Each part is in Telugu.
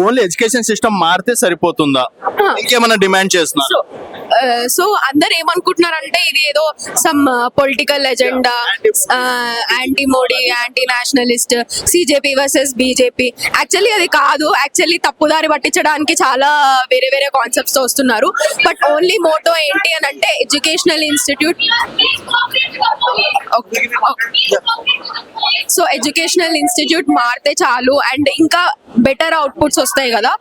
ఓన్లీ ఎడ్యుకేషన్ సిస్టమ్ మారితే సరిపోతుందా, ఇంకేమైనా డిమాండ్ చేస్తున్నారు? సో అందరు ఏమనుకుంటున్నారంటే ఇది ఏదో some political agenda, anti Modi, anti nationalist, CJP versus BJP. Actually అది కాదు. యాక్చువల్లీ తప్పుదారి పట్టించడానికి చాలా వేరే వేరే కాన్సెప్ట్స్ తో వస్తున్నారు. బట్ ఓన్లీ మోటో ఏంటి అని అంటే educational institute. So educational institute మారితే చాలు అండ్ ఇంకా బెటర్ అవుట్పుట్స్ వస్తాయి కదా.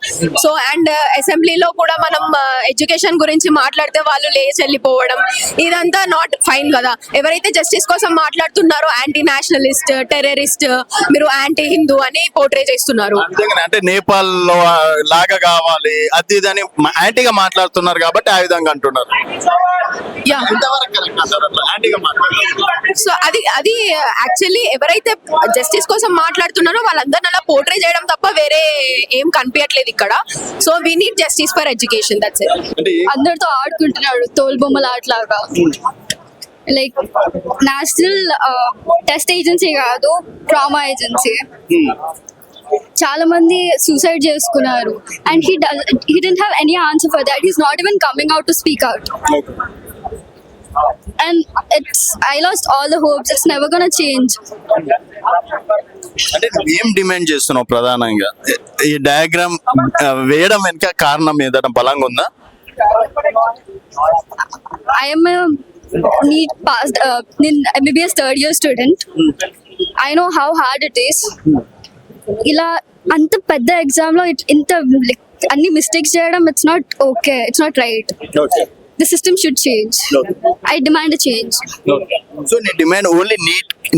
సో అండ్ అసెంబ్లీలో కూడా మనం ఎడ్యుకేషన్ గురించి మాట్లాడితే వాళ్ళు లేచి వెళ్ళిపోవడం ఇదంతా నాట్ ఫైన్ కదా. ఎవరైతే జస్టిస్ కోసం మాట్లాడుతున్నారో యాంటీ నేషనలిస్ట్, టెర్రరిస్ట్, మీరు యాంటీ హిందూ అని పోర్ట్రే చేస్తున్నారు. అంటే నేపాల్ లో లాగా కావాలి అది ఇది అని యాంటీగా మాట్లాడుతున్నారు కాబట్టి ఆ విధంగా అంటున్నారు. సో అది యాక్చువల్లీ ఎవరైతే జస్టిస్ కోసం మాట్లాడుతున్నారో వాళ్ళందరిని అలా పోర్ట్రే చేయడం తప్ప వేరే ఏం కనిపించట్లేదు ఇక్కడ. So we need justice for education, that's it. అందరితో ఆడుకుంటున్నాడు తోలుబొమ్మల ఆటలాగా. లైక్ నేషనల్ టెస్ట్ ఏజెన్సీ కాదు, ట్రామా ఏజెన్సీ. చాలా మంది సూసైడ్ చేసుకున్నారు and he didn't have any answer for that. He's not even coming out to speak out. And I lost all the hopes. It's never gonna change. అంటే ఏం డిమాండ్ చేస్తున్నావు ప్రధానంగా? ఈ డయాగ్రామ్ వేయడం వెనుక కారణం ఏదైనా బలంగా ఉందా? I am a NEET passed MBBS third year student. I know how hard it is. ఇలా అంత పెద్ద ఎగ్జామ్ లో ఇంత అన్ని మిస్టేక్స్ చేయడం, it's not okay, it's not right. The system should change. I demand a change. So నీ డిమాండ్ ఓన్లీ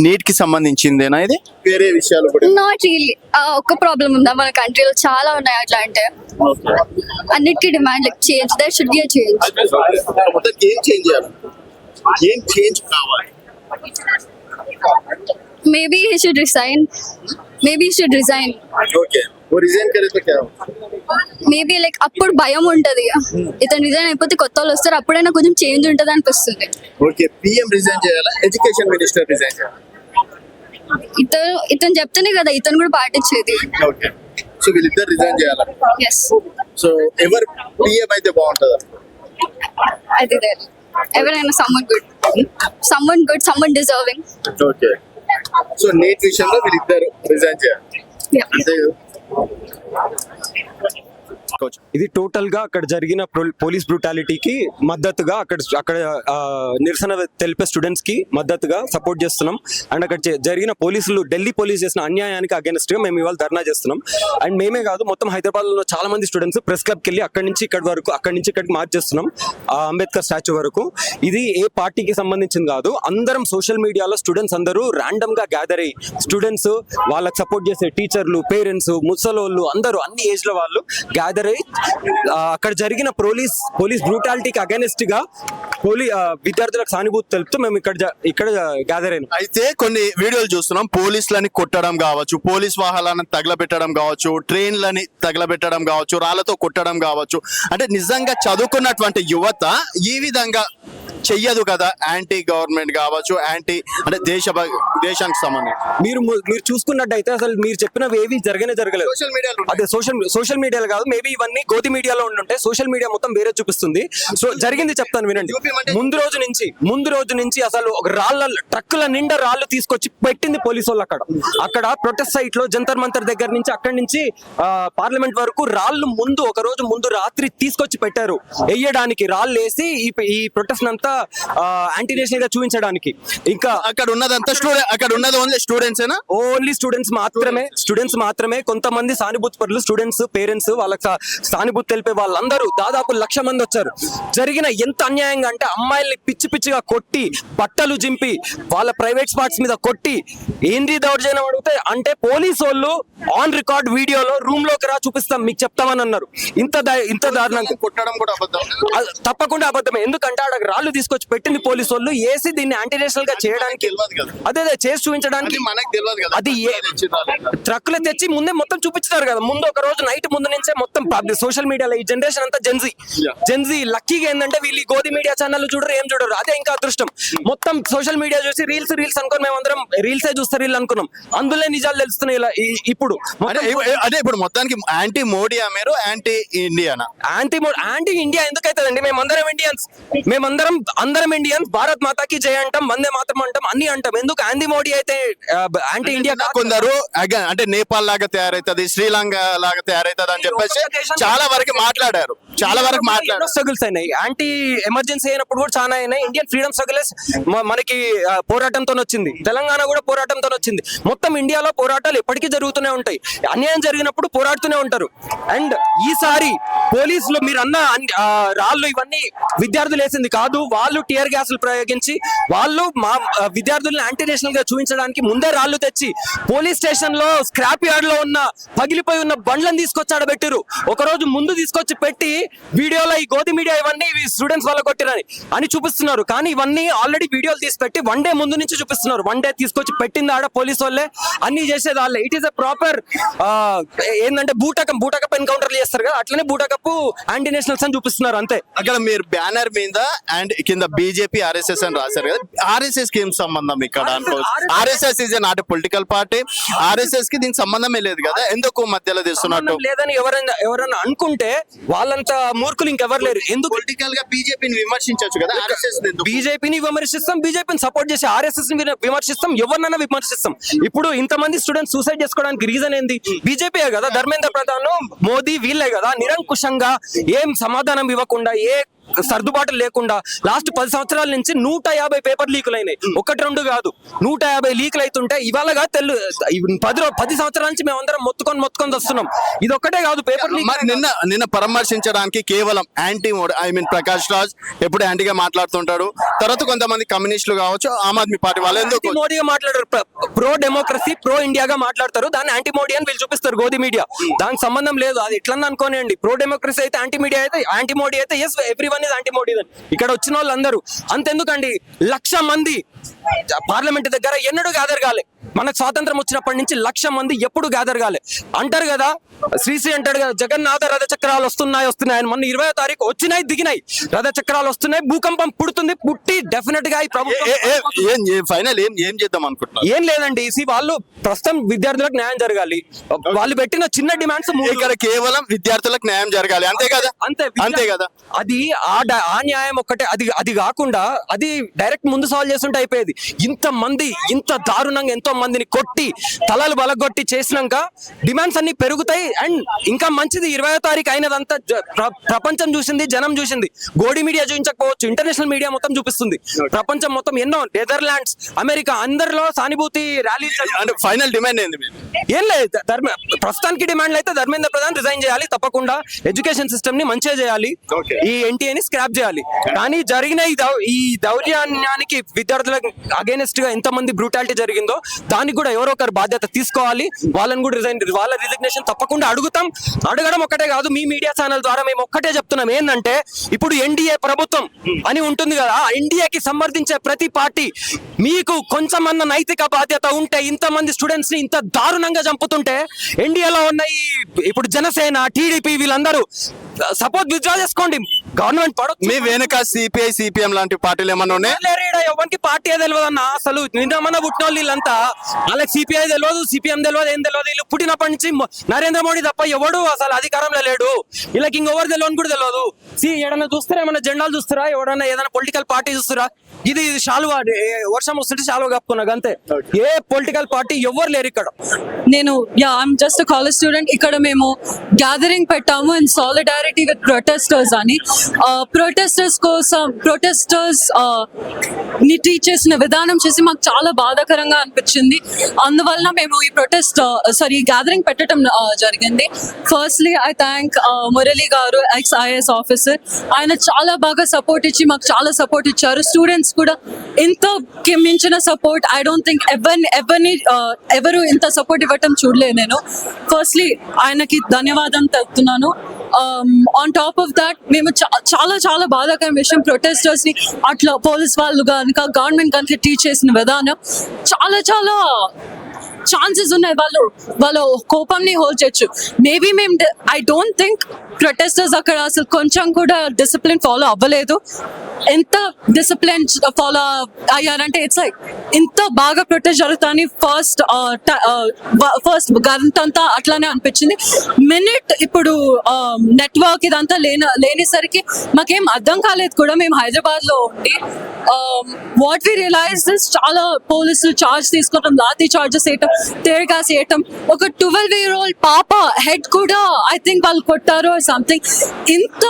నీట్ కి సంబంధించిందేనా? ఇది వేరే విషయాలు కూడా? Not really. ఒక్క ప్రాబ్లం ఉందా మన కంట్రీలో? చాలా ఉన్నాయి అట్లా. అంటే అన్నిటికీ demand change. There should be a change. ఏం చేంజ్ చేయాలి? ఏం చేంజ్ కావాలి? Maybe he should resign. Maybe he should resign. Okay, वो रिजाइन करे तो क्या? మేబీ లైక్ అప్పుడు భయం ఉంటది, ఇతను రిజైన్ అయిపోతే కొత్త వాళ్ళు వస్తారు, అప్పుడైనా కొంచెం చేంజ్ ఉంటది అనిపిస్తుంది. ఓకే, పిఎం రిజైన్ చేయాలా, ఎడ్యుకేషన్ మినిస్టర్ రిజైన్ చేయాలా? ఇతను చెప్తేనే కదా ఇతను కూడా పాటించేది. ఓకే, సో వీళ్ళిద్దరు రిజైన్ చేయాలా? ఎస్. సో ఎవరు పిఎం అయితే బాగుంటుందా? అది ఎవరైనా someone good, someone deserving. Okay, so NEET విషయంలో వీళ్ళిద్దరు రిజైన్ చేయాలి. అంతే కదా? ఇది టోటల్ గా అక్కడ జరిగిన పోలీస్ బ్రూటాలిటీకి మద్దతుగా అక్కడ నిరసన తెలిపే స్టూడెంట్స్ కి మద్దతుగా సపోర్ట్ చేస్తున్నాం. అండ్ అక్కడ జరిగిన ఢిల్లీ పోలీస్ చేసిన అన్యాయానికి అగేన్స్ట్ గా మేము ఇవాళ ధర్నా చేస్తున్నాం. అండ్ మేమే కాదు, మొత్తం హైదరాబాద్ లో చాలా మంది స్టూడెంట్స్ ప్రెస్ క్లబ్ కి వెళ్ళి అక్కడి నుంచి ఇక్కడికి మార్చ్ చేస్తున్నాం, అంబేద్కర్ స్టాచ్యూ వరకు. ఇది ఏ పార్టీకి సంబంధించింది కాదు. అందరం సోషల్ మీడియాలో స్టూడెంట్స్ అందరూ ర్యాండమ్ గా గ్యాదర్ అయ్యి స్టూడెంట్స్, వాళ్ళకి సపోర్ట్ చేసే టీచర్లు, పేరెంట్స్, ముసలోళ్ళు అందరూ అన్ని ఏజ్ లో వాళ్ళు గ్యాదర్ అయ్యి అక్కడ జరిగిన పోలీస్ బ్రూటాలిటీకి అగైనెస్ట్ గా విద్యార్థులకు సానుభూతి తెలుపుతూ మేము ఇక్కడ గ్యాదర్ అయినాం. అయితే కొన్ని వీడియోలు చూస్తున్నాం, పోలీసులని కొట్టడం కావచ్చు, పోలీస్ వాహనాలను తగలబెట్టడం కావచ్చు, ట్రైన్లని తగలబెట్టడం కావచ్చు, రాళ్లతో కొట్టడం కావచ్చు. అంటే నిజంగా చదువుకున్నటువంటి యువత ఈ విధంగా చెయ్యదు కదా. యాంటీ గవర్నమెంట్ కావచ్చు, యాంటీ అంటే దేశానికి సంబంధించి మీరు చూసుకున్నట్టయితే అసలు మీరు చెప్పినవి ఏవి జరగలేదు. అదే సోషల్ మీడియాలో కాదు, మేబీ ఇవన్నీ గోతి మీడియాలో ఉండుంటే సోషల్ మీడియా మొత్తం వేరే చూపిస్తుంది. సో జరిగింది చెప్తాను వినండి. ముందు రోజు నుంచి అసలు ట్రక్కుల నిండా రాళ్ళు తీసుకొచ్చి పెట్టింది పోలీసు వాళ్ళు. అక్కడ ప్రొటెస్ట్ సైట్ లో జంతర్ మంతర్ దగ్గర నుంచి అక్కడి నుంచి పార్లమెంట్ వరకు రాళ్ళు ఒక రోజు ముందు రాత్రి తీసుకొచ్చి పెట్టారు వేయడానికి. రాళ్ళు వేసి ఈ ప్రొటెస్ట్ అంతా యాంటీ నేషనల్ గా చూపించడానికి. ఇంకా అక్కడ ఉన్నది ఓన్లీ స్టూడెంట్స్ మాత్రమే. కొంతమంది సానుభూతి పరులు, స్టూడెంట్స్, పేరెంట్స్, వాళ్ళకి సానుభూతి తెలిపే వాళ్ళందరూ దాదాపు 1,00,000 మంది వచ్చారు. జరిగిన ఎంత అన్యాయంగా అంటే అమ్మాయిల్ని పిచ్చిగా కొట్టి, బట్టలు జింపి, వాళ్ళ ప్రైవేట్ స్పాట్స్ మీద కొట్టి, ఏంది దౌర్జన్యం అడిగితే అంటే పోలీసు వాళ్ళు ఆన్ రికార్డ్ వీడియోలో రూమ్ లోకి రా చూపిస్తాం మీకు చెప్తామని అన్నారు. ఇంత దారుణంగా కొట్టడం కూడా అబద్ధం? తప్పకుండా అబద్ధమే. ఎందుకంటే ఆడ రాళ్ళు తీసుకొచ్చి పెట్టింది పోలీసు వాళ్ళు, ఏసీ దీన్ని యాంటీ నేషనల్ గా చేయడానికి, తెలియదు కదా. అదే చేసి చూపించడానికి. అది మనకు తెలియదు కదా. అది ట్రక్కులు తెచ్చి ముందే మొత్తం చూపించారు కదా. ముందు ఒక రోజు నైట్ ముందు నుంచే మొత్తం సోషల్ మీడియాలో ఈ జనరేషన్ అంతా జెన్జీ లక్కీగా ఏంటంటే వీళ్ళు ఈ గోధి మీడియా ఛానల్ చూడరు, ఏం చూడరు. అదే ఇంకా అదృష్టం. మొత్తం సోషల్ మీడియా చూసి రీల్స్ అనుకుని మేమందరం రీల్సే చూస్తారు రీల్ అనుకున్నాం. అందులో నిజాలు తెలుస్తున్నాయి ఇలా ఇప్పుడు. అదే ఇప్పుడు మొత్తానికి యాంటీ మోడీయా మీరు యాంటీ ఇండియానా? యాంటీ ఇండియా ఎందుకైతుందండి? అందరం ఇండియన్స్. భారత్ మాతాకి జయ అంటాం, వందే మాతరం అంటాం, అన్ని అంటాం. ఎందుకు యాంటీ మోడీ అయితే యాంటీ ఇండియా? కొందరు అంటే నేపాల్ లాగా తయారైతుంది, శ్రీలంక లాగా తయారైతుంది అని చెప్పేసి చాలా వరకు మాట్లాడారు. స్ట్రగుల్స్ అయినాయి. యాంటీ ఎమర్జెన్సీ అయినప్పుడు కూడా చాలా అయినాయి. ఇండియన్ ఫ్రీడమ్ స్ట్రగుల్స్ మనకి పోరాటంతో వచ్చింది, తెలంగాణ కూడా పోరాటంతో వచ్చింది. మొత్తం ఇండియాలో పోరాటాలు ఎప్పటికీ జరుగుతూనే ఉంటాయి. అన్యాయం జరిగినప్పుడు పోరాడుతూనే ఉంటారు. అండ్ ఈసారి పోలీసులు మీరు అన్న రాళ్ళు ఇవన్నీ విద్యార్థులు వేసింది కాదు, వాళ్ళు టియర్ గ్యాసులు ప్రయోగించి వాళ్ళు మా విద్యార్థులను యాంటీ నేషనల్ గా చూపించడానికి ముందే రాళ్ళు తెచ్చి పోలీస్ స్టేషన్ లో స్క్రాప్ యార్డ్ లో ఉన్న పగిలిపోయి ఉన్న బండ్లను తీసుకొచ్చి ఆడబెట్టారు. ఒక రోజు ముందు తీసుకొచ్చి పెట్టి వీడియోలో ఈ గోధి మీడియా ఇవన్నీ స్టూడెంట్స్ వల్ల కొట్టిరని అని చూపిస్తున్నారు. కానీ ఇవన్నీ ఆల్రెడీ వీడియోలు తీసి పెట్టి వన్ డే ముందు నుంచి చూపిస్తున్నారు. వన్ డే తీసుకొచ్చి పెట్టింది ఆడ పోలీసు వాళ్ళే, అన్ని చేసేది వాళ్ళే. ఇట్ ఈస్ అ ప్రాపర్ ఏంటంటే బూటకప్ ఎన్కౌంటర్లు చేస్తారు కదా, అట్లనే బూటకప్ యాంటీ నేషనల్స్ అని చూపిస్తున్నారు అంతే. అక్కడ మీరు బ్యానర్ మీద అండ్ కింద బీజేపీ ఆర్ఎస్ఎస్ అని రాశారు కదా. ఆర్ఎస్ఎస్ కి ఏం సంబంధం ఇక్కడ అనుకోవచ్చు? RSS is not a political party. RSS కి దీనికి సంబంధమే లేదు కదా, ఎందుకు మధ్యలో తీస్తున్నట్టు? లేదని ఎవరైనా అనుకుంటే వాళ్ళంత మూర్ఖులు ఇంకెవరు లేరు. ఎందుకు పొలిటికల్ గా బీజేపీని విమర్శించవచ్చు కదా, ఆర్ఎస్ఎస్ బీజేపీని విమర్శిస్తాం, బీజేపీని సపోర్ట్ చేసి ఆర్ఎస్ఎస్ ని విమర్శిస్తాం, ఎవరినైనా విమర్శిస్తాం. ఇప్పుడు ఇంతమంది స్టూడెంట్స్ సూసైడ్ చేసుకోవడానికి రీజన్ ఏంది? బీజేపీ కదా, ధర్మేంద్ర ప్రధాన్, మోదీ వీళ్ళే కదా. నిరంకుశంగా ఏం సమాధానం ఇవ్వకుండా, ఏ సర్దుబాటు లేకుండా లాస్ట్ 10 సంవత్సరాల నుంచి 150 పేపర్ లీకులు అయినాయి. 1-2 కాదు, 150 లీకులు అవుతుంటే ఇవాళగా 10 సంవత్సరాల నుంచి మేమందరం మొత్తుకొని వస్తున్నాం. ఇది ఒక్కటే కాదు పేపర్ లీక్. నిన్న పరామర్శించడానికి కేవలం యాంటీ ప్రకాష్ రాజ్ ఎప్పుడు యాంటీగా మాట్లాడుతుంటాడు. తర్వాత కొంతమంది కమ్యూనిస్టులు కావచ్చు, ఆమ్ ఆద్మీ పార్టీ వాళ్ళు ఎందుకు మోడీగా మాట్లాడారు, ప్రో డెమోక్రసీ ప్రో ఇండియాగా మాట్లాడతారు. దాన్ని యాంటీ మోడీ అని వీళ్ళు చూపిస్తారు గోధి మీడియా. దానికి సంబంధం లేదు. అది ఎట్లన్నా అనుకోనియండి. ప్రో డెమోక్రసీ అయితే యాంటీ మీడియా అయితే యాంటీ మోడీ అయితే ఎస్ ఎవ్రీ యాంటీ మోడీ. ఇక్కడ వచ్చిన వాళ్ళందరూ అంతెందుకండి, 1,00,000 మంది పార్లమెంట్ దగ్గర ఎన్నడూ గ్యాదర్ కాలే. మనకు స్వాతంత్రం వచ్చినప్పటి నుంచి 1,00,000 మంది ఎప్పుడు గ్యాదర్ కాలే. అంటారు కదా, శ్రీశ్రీ అంటాడు కదా, జగన్నాథ రథ చక్రాలు వస్తున్నాయి అని. మొన్న 20వ తారీఖు వచ్చినాయి, దిగినాయి రథ చక్రాలు వస్తున్నాయి. భూకంపం పుడుతుంది, పుట్టి డెఫినెట్ గా ఫైనల్ ఏం చేద్దాం అనుకుంటున్నారు? ఏం లేదండి. వాళ్ళు ప్రస్తుతం విద్యార్థులకు న్యాయం జరగాలి. వాళ్ళు పెట్టిన చిన్న డిమాండ్స్ ఇక్కడ కేవలం విద్యార్థులకు న్యాయం జరగాలి, అంతే కదా? అంతే కదా. అది ఆ న్యాయం ఒక్కటే. అది కాకుండా అది డైరెక్ట్ ముందు సాల్వ్ చేస్తుంటే అయిపోయేది. ఇంత మంది ఇంత దారుణంగా ఎంతో మందిని కొట్టి తలలు బలగొట్టి చేసినాక డిమాండ్స్ అన్ని పెరుగుతాయి. అండ్ ఇంకా మంచిది, 20వ తారీఖు అయినదంతా ప్రపంచం చూసింది, జనం చూసింది. గోడి మీడియా చూపించకపోవచ్చు, ఇంటర్నేషనల్ మీడియా మొత్తం చూపిస్తుంది. ప్రపంచం మొత్తం ఎన్నో నెదర్లాండ్స్, అమెరికా అందరిలో సానుభూతి ర్యాలీస్. ఫైనల్ డిమాండ్ ఏంది? ఏం లేదు, ప్రస్తుతానికి డిమాండ్లు అయితే ధర్మేంద్ర ప్రధాన్ రిజైన్ చేయాలి తప్పకుండా. ఎడ్యుకేషన్ సిస్టమ్ ని మంచిగా చేయాలి, ఈ ఎన్టీఏని స్క్రాప్ చేయాలి. కానీ జరిగిన ఈ దౌర్జన్యానికి విద్యార్థులకు అగైనెస్ట్ గా ఎంతమంది బ్రూటాలిటీ జరిగిందో దానికి కూడా ఎవరో ఒకరు బాధ్యత తీసుకోవాలి. వాళ్ళని కూడా వాళ్ళ రిజిగ్నేషన్ తప్పకుండా అడుగుతాం. అడగడం ఒక్కటే కాదు, మీ మీడియా ఛానల్ ద్వారా మేము ఒక్కటే చెప్తున్నాం ఏంటంటే, ఇప్పుడు ఎన్డీఏ ప్రభుత్వం అని ఉంటుంది కదా, ఎన్డీఏకి సమర్థించే ప్రతి పార్టీ మీకు కొంచెమన్న నైతిక బాధ్యత ఉంటే, ఇంతమంది స్టూడెంట్స్ ని ఇంత దారుణంగా చంపుతుంటే, ఎన్డీఏలో ఉన్న ఇప్పుడు జనసేన, టీడీపీ వీళ్ళందరూ సపోర్ట్ విత్డ్రా చేసుకోండి. గవర్నమెంట్ మీ వెనుక సిపిఐ, సిపిఎం లాంటి పార్టీలు ఏమన్నా ఉన్నాయి? ఎవరికి పార్టీ తెలియదు అన్న. అసలు నిన్న పుట్టిన వాళ్ళు వీళ్ళంతా, వాళ్ళకి సిపిఐ తెలియదు, సిపిఎం తెలియదు, ఏం తెలియదు. వీళ్ళు పుట్టినప్పటి నుంచి నరేంద్ర మోడీ తప్ప ఎవడు అసలు అధికారంలో లేడు. వీళ్ళకి ఇంకెవరు తెలియని కూడా తెలియదు. ఏడన్నా చూస్తారా, ఏమన్నా జెండాలు చూస్తారా, ఎవడన్నా ఏదైనా పొలిటికల్ పార్టీ చూస్తారా? ఇది శాలువా, వర్షం వస్తుంటే శాలువా కప్పుకున్నా అంతే. ఏ పొలిటికల్ పార్టీ ఎవరు లేరు ఇక్కడ. I'm just college student. ఇక్కడ మేము గ్యాదరింగ్ పెట్టాము ఇన్ సాలిడారిటీ విత్ ప్రొటెస్టర్స్ అని. ప్రొటెస్టర్స్ ని ట్రీట్ చేసిన విధానం చేసి మాకు చాలా బాధాకరంగా అనిపించింది. అందువల్ల మేము ఈ గ్యాదరింగ్ పెట్టడం జరిగింది. ఫస్ట్లీ ఐ థ్యాంక్ మురళి గారు, ఎక్స్ ఐఏఎస్ ఆఫీసర్. ఆఫీసర్. ఆయన చాలా బాగా సపోర్ట్ ఇచ్చి మాకు చాలా సపోర్ట్ ఇచ్చారు. స్టూడెంట్స్ కూడా ఇంత మించిన సపోర్ట్ ఐ డోంట్ థింక్ ఎవరు ఇంత సపోర్ట్ ఇవ్వటం చూడలేదు నేను. ఫస్ట్లీ ఆయనకి ధన్యవాదం తెలుపుతున్నాను. ఆన్ టాప్ ఆఫ్ దాట్ మేము చాలా చాలా బాధాకరమైన విషయం, ప్రొటెస్టర్స్ ని అట్లా పోలీస్ వాళ్ళు కనుక గవర్నమెంట్ కనుక టీచ్ చేసిన విధానం చాలా చాలా ఛాన్సెస్ ఉన్నాయి వాళ్ళ కోపంని హోల్డ్ చేయొచ్చు. మేబీ మేము ఐ డోంట్ థింక్ ప్రొటెస్టర్స్ అక్కడ అసలు కొంచెం కూడా డిసిప్లిన్ ఫాలో అవ్వలేదు. ఎంత డిసిప్లిన్ ఫాలో అయ్యారంటే ఇట్స్ లైక్ ఇంత బాగా ప్రొటెస్ట్ జరుగుతాయని ఫస్ట్ గంటంతా అట్లానే అనిపించింది. మినిట్ ఇప్పుడు నెట్వర్క్ ఇదంతా లేనిసరికి మాకేం అర్థం కాలేదు కూడా. మేము హైదరాబాద్ లో ఉండి వాట్ వి రియలైజ్ చాలా పోలీసులు చార్జ్ తీసుకోవడం, లాఠీ చార్జెస్ వేయటం, టేర్ గ్యాస్ వేయటం, ఒక 12-year-old పాప హెడ్ కూడా ఐ థింక్ వాళ్ళు కొట్టారు సంథింగ్. ఇంత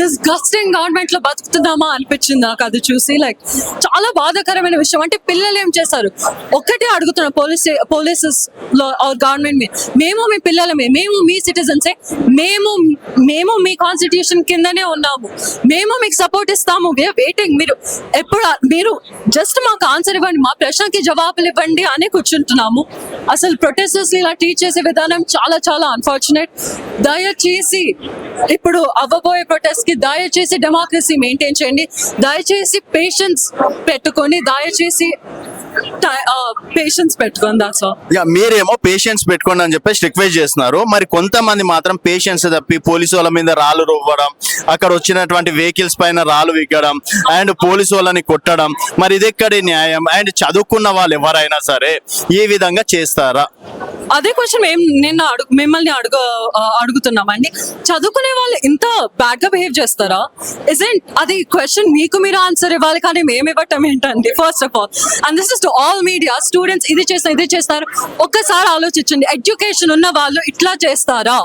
డిస్గస్టింగ్ గవర్నమెంట్ లో బతుకుతున్నామా అనిపించింది నాకు అది చూసి. లైక్ చాలా బాధాకరమైన విషయం. అంటే పిల్లలు ఏం చేస్తారు, ఒక్కటే అడుగుతున్నారు పోలీసెస్ లో గవర్నమెంట్ మేము మీ పిల్లలమే, మేము మీ సిటిజన్సే, మేము మీ కాన్స్టిట్యూషన్ కిందనే ఉన్నాము, మేము మీకు సపోర్ట్ ఇస్తాము, వెయిటింగ్. మీరు జస్ట్ మాకు ఆన్సర్ ఇవ్వండి, మా ప్రశ్నకి జవాబులు ఇవ్వండి అని కూర్చుంటున్నాము. అసలు ప్రొటెస్టర్స్ ఇలా టీచ్ చేసే విధానం చాలా చాలా అన్ఫార్చునేట్. దయచేసి ఇప్పుడు అవ్వబోయే ప్రొటెస్ట్ కి దయచేసి డెమోక్రసీ మెయింటైన్ చేయండి, దయచేసి పేషెన్స్ పెట్టుకొని, దయచేసి పేషెన్స్ పెట్టుకోండి. That's all. మీరేమో పేషెన్స్ పెట్టుకోండి అని చెప్పేసి రిక్వెస్ట్ చేస్తున్నారు. మరి కొంతమంది మాత్రం పేషెన్స్ తప్పి పోలీసు వాళ్ళ మీద రాళ్ళు రువ్వడం, అక్కడ వచ్చినటువంటి వెహికల్స్ పైన రాళ్ళు విగ్గడం అండ్ పోలీసు వాళ్ళని కొట్టడం, మరి ఇది ఎక్కడి న్యాయం? అండ్ చదువుకున్న వాళ్ళు ఎవరైనా సరే ఈ విధంగా చేస్తారా? అదే క్వశ్చన్ మిమ్మల్ని అడుగుతున్నామండి. చదువుకునే వాళ్ళు ఇంత బ్యాడ్ గా బిహేవ్ చేస్తారా? ఇజెంట్ అది క్వశ్చన్ మీకు మీరు ఆన్సర్ ఇవ్వాలి, కానీ మేము ఇవ్వటం ఏంటండి? First of all, and this is to all media, students ఇది చేస్తారు. ఒక్కసారి ఆలోచించండి, ఎడ్యుకేషన్ ఉన్న వాళ్ళు ఇట్లా చేస్తారా?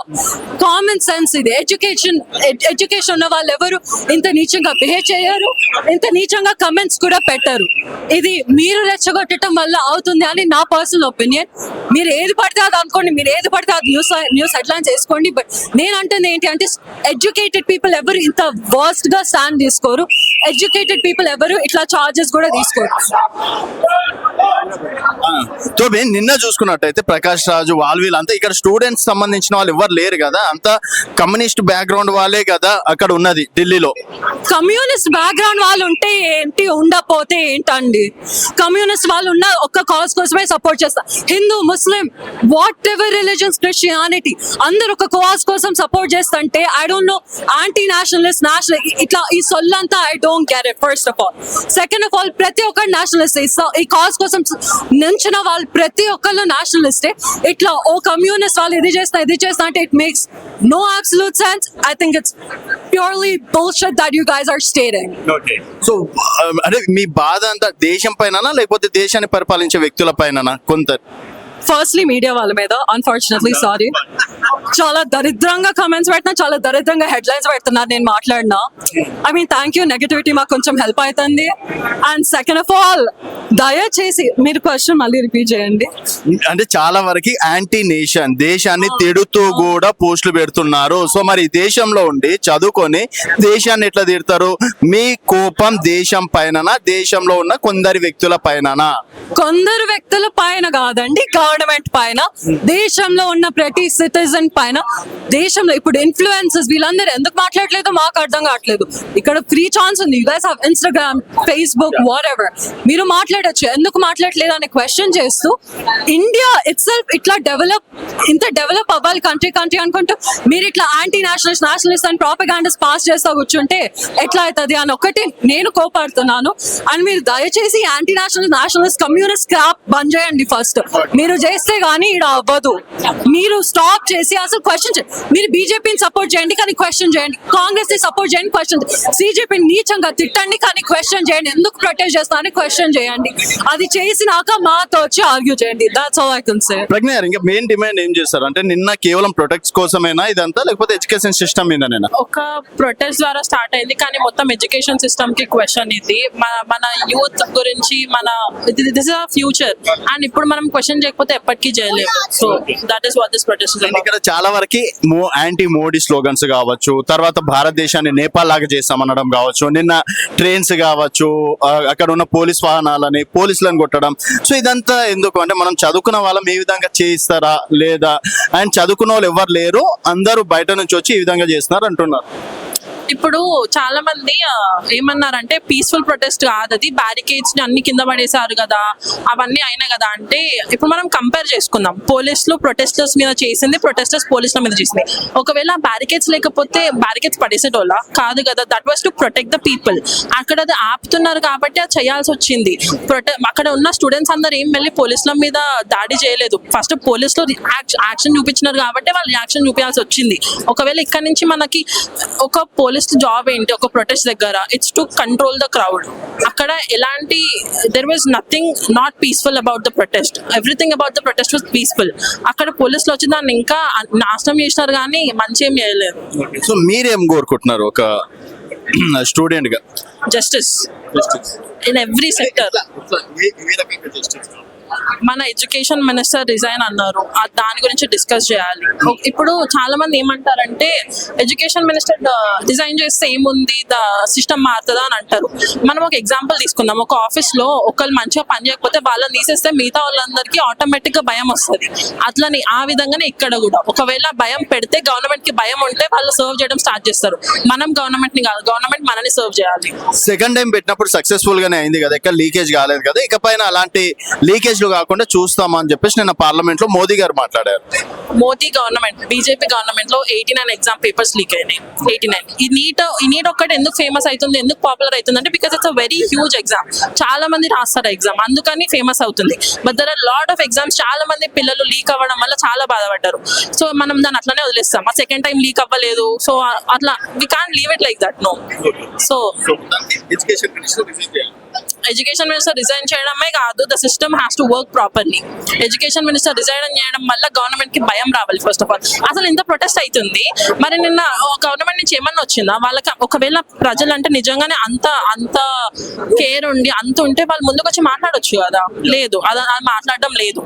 కామన్ సెన్స్ ఇది. ఎడ్యుకేషన్ ఉన్న వాళ్ళు ఎవరు ఇంత నీచంగా బిహేవ్ చేయరు, ఇంత నీచంగా కమెంట్స్ కూడా పెట్టరు. ఇది మీరు రెచ్చగొట్టడం వల్ల అవుతుంది అని నా పర్సనల్ ఒపీనియన్. మీరు ఏది పడితే అది అనుకోండి, మీరు ఏది పడితే అది న్యూస్ హెడ్లైన్స్ వేసుకోండి. బట్ నేను అంటుంది ఏంటి అంటే, ఎడ్యుకేటెడ్ పీపుల్ ఎవరు ఇంత వర్స్ట్ గా స్టాండ్ తీసుకోరు, ఎడ్యుకేటెడ్ పీపుల్ ఎవరు ఇట్లా చార్జెస్ కూడా తీసుకోరు. సో మేము నిన్న చూసుకున్నట్టయితే ప్రకాష్ రాజు వీళ్ళంతా ఇక్కడ స్టూడెంట్స్ సంబంధించిన వాళ్ళు ఎవరు లేరు కదా, అంతా కమ్యూనిస్ట్ బ్యాక్గ్రౌండ్ వాళ్ళే కదా అక్కడ ఉన్నది ఢిల్లీలో. కమ్యూనిస్ట్ బ్యాక్గ్రౌండ్ వాళ్ళు ఉంటే ఏంటి, ఉండకపోతే ఏంటండి? కమ్యూనిస్ట్ వాళ్ళు ఉన్న ఒక్క కాజ్ కోసమే సపోర్ట్ చేస్తారు. Hindu, Muslim, whatever religions, Christianity, అందరు ఒక కాజ్ కోసం సపోర్ట్ చేస్తుంటే I don't know, anti nationalist, ఇట్లా ఈ సొల్లంతా I don't get it. First of all. Second of all, ప్రతి ఒక్కరు నేషనలిస్ట్. ఈ కాజ్ కోసం నించిన వాళ్ళు ప్రతి ఒక్కళ్ళు నేషనలిస్టే. ఇట్లా ఓ కమ్యూనిస్ట్ వాళ్ళు ఇది చేస్తా అంటే it makes no absolute sense. I think it's purely bullshit that you guys are stating. So అంటే మీ బాధ అంతా దేశం పైన లేకపోతే దేశాన్ని పరిపాలించే వ్యక్తుల పైన? కొంత ఫస్ట్లీ మీడియా వాళ్ళ మీద, అన్ఫార్చునేట్లీ సారీ, చాలా దరిద్రంగా కమెంట్స్ పెట్టినా, చాలా దరిద్రంగా హెడ్లైన్స్ పెడుతున్నారు నేను మాట్లాడినా. I mean thank you, negativity మాకు కొంచెం హెల్ప్ అవుతుంది. అండ్ సెకండ్ ఆఫ్ ఆల్, దయచేసి మీరు క్వశ్చన్ మళ్ళీ రిపీట్ చేయండి. అంటే చాలా వరకు యాంటీ నేషన్, దేశాన్ని తిడుతూ కూడా పోస్టులు పెడుతున్నారు. సో మరి దేశంలో ఉండి చదువుకొని దేశాన్ని ఎట్లా తిడతారు? మీ కోపం దేశం పైన, దేశంలో ఉన్న కొందరి వ్యక్తుల పైన? కొందరు వ్యక్తుల పైన కాదండి, గవర్నమెంట్ పైన, దేశంలో ఉన్న ప్రతి సిటిజన్ పైన. దేశంలో ఇప్పుడు ఇన్ఫ్లుయెన్సర్స్ వీళ్ళందరూ ఎందుకు మాట్లాడలేదు మాకు అర్థం కావట్లేదు. ఇక్కడ ఫ్రీ ఛాన్స్ ఉంది, you guys have Instagram, Facebook, what ever, మీరు మాట్లాడచ్చు, ఎందుకు మాట్లాడలేదు అనే క్వశ్చన్ చేస్తూ, ఇండియా ఇట్ సెల్ఫ్ ఇట్లా ఇంత డెవలప్ అవ్వాలి కంట్రీ అనుకుంటూ మీరు ఇట్లా యాంటీ నేషనలిస్ట్ అని ప్రాపగాండాస్ పాస్ చేస్తా కూర్చుంటే ఎట్లా అవుతుంది అని ఒకటి నేను కోపాడుతున్నాను. అండ్ మీరు దయచేసి యాంటీ నేషనలిస్ట్ కమ్యూనిస్ట్ క్రాప్ బంద్ చేయండి ఫస్ట్. మీరు చేస్తే గానీ ఇక్కడ అవ్వదు. మీరు స్టాప్ చేసి అసలు క్వశ్చన్ మీరు బీజేపీని సపోర్ట్ చేయండి కానీ క్వశ్చన్ చేయండి, కాంగ్రెస్ ని సపోర్ట్ చేయండి క్వశ్చన్, సిజేపీని నీచంగా తిట్టండి కానీ క్వశ్చన్ చేయండి, ఎందుకు ప్రొటెస్ట్ చేస్తా అని క్వశ్చన్ చేయండి. అది చేసినాక మాతో వచ్చి ఆర్గ్యూ చేయండి. That's all I can say. Pragya గారు, ఇంకా మెయిన్ డిమాండ్ ఏం చేస్తారు అంటే, నిన్న కేవలం ప్రొటెక్ట్స్ కోసమేనా ఇదంతా, లేకపోతే ఎడ్యుకేషన్ సిస్టమ్ మీదనేనా? ఒక ప్రొటెస్ట్ ద్వారా స్టార్ట్ అయింది కానీ మొత్తం ఎడ్యుకేషన్ సిస్టమ్ కి క్వశ్చన్ ఇది. మన యూత్ గురించి, this this is future and ఇప్పుడు మనం క్వశ్చన్ చేయకపోతే ఎప్పటికీ చేయలేము. So that is what this protest is about. ఇక్కడ చాలా వరకు యాంటీ మోడీ స్లోగన్స్ కావచ్చు, తర్వాత భారతదేశాన్ని నేపాల్ లాగా చేస్తామనడం కావచ్చు, నిన్న ట్రైన్స్ కావచ్చు, అక్కడ ఉన్న పోలీస్ వాహనాలని పోలీసులను కొట్టడం. సో ఇదంతా ఎందుకు అంటే మనం చదువుకున్న వాళ్ళం ఈ విధంగా చేయిస్తారా లేదా, అండ్ చదువుకున్న వాళ్ళు ఎవరు లేరు, అందరూ బయట నుంచి వచ్చి ఈ విధంగా చేస్తున్నారు అంటున్నారు. ఇప్పుడు చాలా మంది ఏమన్నారంటే పీస్ఫుల్ ప్రొటెస్ట్ కాదు అది, బ్యారికేడ్స్ ని అన్ని కింద పడేశారు కదా, అవన్నీ అయినాయి కదా అంటే ఇప్పుడు మనం కంపేర్ చేసుకుందాం. పోలీసులు ప్రొటెస్టర్స్ మీద చేసింది, ప్రొటెస్టర్స్ పోలీసుల మీద చేసింది. ఒకవేళ బ్యారికేడ్స్ లేకపోతే బ్యారికేడ్స్ పడేసేటోళ్ళ కాదు కదా. That was to protect the people. అక్కడ అది ఆపుతున్నారు కాబట్టి అది చేయాల్సి వచ్చింది. అక్కడ ఉన్న స్టూడెంట్స్ అందరు ఏం వెళ్ళి పోలీసుల మీద దాడి చేయలేదు. ఫస్ట్ పోలీసులు యాక్షన్ చూపించినారు కాబట్టి వాళ్ళు యాక్షన్ చూపించాల్సి వచ్చింది. ఒకవేళ ఇక్కడ నుంచి మనకి ఒక పోలీస్ జాబ్ ఏంటి, ఒక ప్రొటెస్ట్ దగ్గర it's to control the crowd. అక్కడ ఎలాంటి there was nothing not peaceful about the protest, everything about the protest was peaceful. అక్కడ పోలీసులు వచ్చి దాన్ని ఇంకా నాశనం చేసినారు కానీ మంచి ఏం చేయలేదు. సో మీరేం కోరుకుంటున్నారు ఒక స్టూడెంట్ గా? Justice in every sector. మన ఎడ్యుకేషన్ మినిస్టర్ రిజైన్ అన్నారు, దాని గురించి డిస్కస్ చేయాలి. ఇప్పుడు చాలా మంది ఏమంటారంటే ఎడ్యుకేషన్ మినిస్టర్ రిజైన్ చేస్తే ఏముంది, ద సిస్టమ్ మారుతుందా అని అంటారు. మనం ఒక ఎగ్జాంపుల్ తీసుకుందాం. ఒక ఆఫీస్ లో ఒకళ్ళు మంచిగా పని చేయకపోతే వాళ్ళని తీసేస్తే మిగతా వాళ్ళందరికీ ఆటోమేటిక్ గా భయం వస్తుంది. అట్లని ఆ విధంగానే ఇక్కడ కూడా ఒకవేళ భయం పెడితే, గవర్నమెంట్ కి భయం ఉంటే వాళ్ళు సర్వ్ చేయడం స్టార్ట్ చేస్తారు. మనం గవర్నమెంట్ ని కాదు, గవర్నమెంట్ మనని సర్వ్ చేయాలి. సెకండ్ టైం పెట్టినప్పుడు సక్సెస్ఫుల్ గానే అయింది కదా, ఎక్కడ లీకేజ్ కాలేదు కదా, ఇకపైన అలాంటి లీకేజ్ కాకుండా చూస్తామని చెప్పేసి నిన్న పార్లమెంట్ లో మోదీ గారు మాట్లాడారు. మోదీ గవర్నమెంట్, బీజేపీ గవర్నమెంట్ లో 89 ఎగ్జామ్ పేపర్స్ లీక్ అయినాయి. 89. ఈ నీట్ ఒక్కటి ఎందుకు ఫేమస్ అవుతుంది, ఎందుకు పాపులర్ అవుతుంది అంటే because it's a very huge exam. చాలా మంది రాస్తారు ఎగ్జామ్, అందుకని ఫేమస్ అవుతుంది. But there are lot of exams, చాలా మంది పిల్లలు లీక్ అవ్వడం వల్ల చాలా బాధపడ్డారు. సో మనం దాన్ని అట్లానే వదిలేస్తాం. ఆ సెకండ్ టైం లీక్ అవ్వలేదు, సో అట్లా we can't leave it like that. No. So education minister resign చేయడమే కాదు, the system has to work properly. Education minister resign చేయడం వల్ల గవర్నమెంట్ కి భయం రావాలి. ఫస్ట్ ఆఫ్ ఆల్ అసలు ఇంత ప్రొటెస్ట్ అవుతుంది, మరి నిన్న గవర్నమెంట్ నుంచి ఏమన్నా వచ్చిందా వాళ్ళకి? ఒకవేళ ప్రజలు అంటే నిజంగానే అంత కేర్ ఉండి అంత ఉంటే వాళ్ళు ముందుకు వచ్చి మాట్లాడొచ్చు కదా. లేదు, అది మాట్లాడడం లేదు.